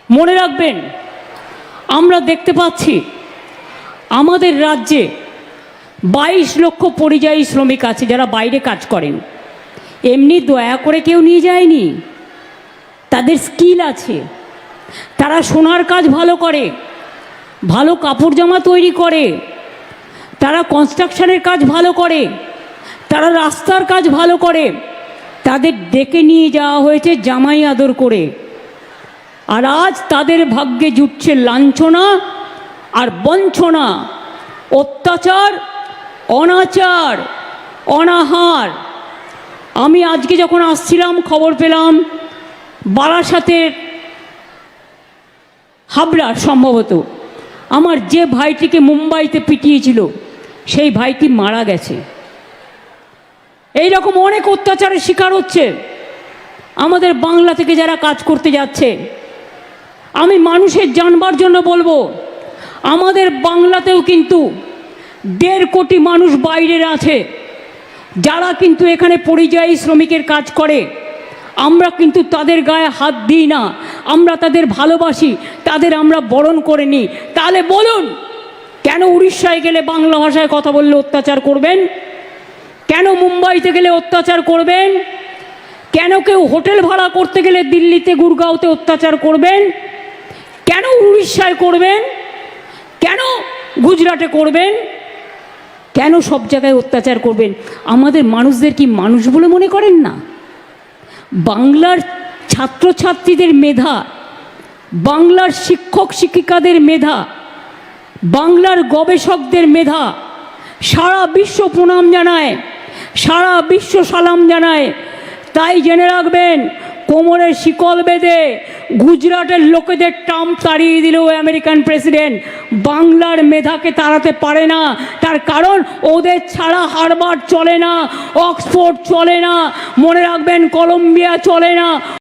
মনে রাখবেন, আমরা দেখতে পাচ্ছি আমাদের রাজ্যে 22 লক্ষ পরিযায়ী শ্রমিক আছে যারা বাইরে কাজ করেন। এমনি দয়া করে কেউ নিয়ে যায়নি, তাদের স্কিল আছে, তারা সোনার কাজ ভালো করে, ভালো কাপড় জামা তৈরি করে, তারা কনস্ট্রাকশনের কাজ ভালো করে, তারা রাস্তার কাজ ভালো করে। তাদের ডেকে নিয়ে যাওয়া হয়েছে জামাই আদর করে, আর আজ তাদের ভাগ্যে জুটছে লাঞ্ছনা আর বঞ্চনা, অত্যাচার, অনাচার, অনাহার। আমি আজকে যখন আসছিলাম খবর পেলাম বারাসাতের হাবড়ার সম্ভবত আমার যে ভাইটিকে মুম্বাইতে পিটিয়েছিল সেই ভাইটি মারা গেছে। এই রকম অনেক অত্যাচারের শিকার হচ্ছে আমাদের বাংলা থেকে যারা কাজ করতে যাচ্ছে। আমি মানুষের জানবার জন্য বলবো, আমাদের বাংলাতেও কিন্তু 1.5 কোটি মানুষ বাইরের আছে যারা কিন্তু এখানে পরিযায়ী শ্রমিকের কাজ করে। আমরা কিন্তু তাদের গায়ে হাত দিই না, আমরা তাদের ভালোবাসি, তাদের আমরা বরণ করে নিই। তাহলে বলুন, কেন উড়িষ্যায় গেলে বাংলা ভাষায় কথা বললে অত্যাচার করবেন? কেন মুম্বাইতে গেলে অত্যাচার করবেন? কেন কেউ হোটেল ভাড়া করতে গেলে দিল্লিতে গুরগাঁওতে অত্যাচার করবেন? কেন উড়িষ্যায় করবেন? কেন গুজরাটে করবেন? কেন সব জায়গায় অত্যাচার করবেন? আমাদের মানুষদের কি মানুষ বলে মনে করেন না? বাংলার ছাত্রছাত্রীদের মেধা, বাংলার শিক্ষক শিক্ষিকাদের মেধা, বাংলার গবেষকদের মেধা সারা বিশ্ব প্রণাম জানায়, সারা বিশ্ব সালাম জানায়। তাই জেনে রাখবেন, কোমরের শিকল বেঁধে গুজরাটের লোকেদের ট্রাম্প তাড়িয়ে দিল আমেরিকান প্রেসিডেন্ট, বাংলার মেধাকে তাড়াতে পারে না। তার কারণ ওদের ছাড়া হার্ভার্ড চলে না, অক্সফোর্ড চলে না, মনে রাখবেন কলম্বিয়া চলে না।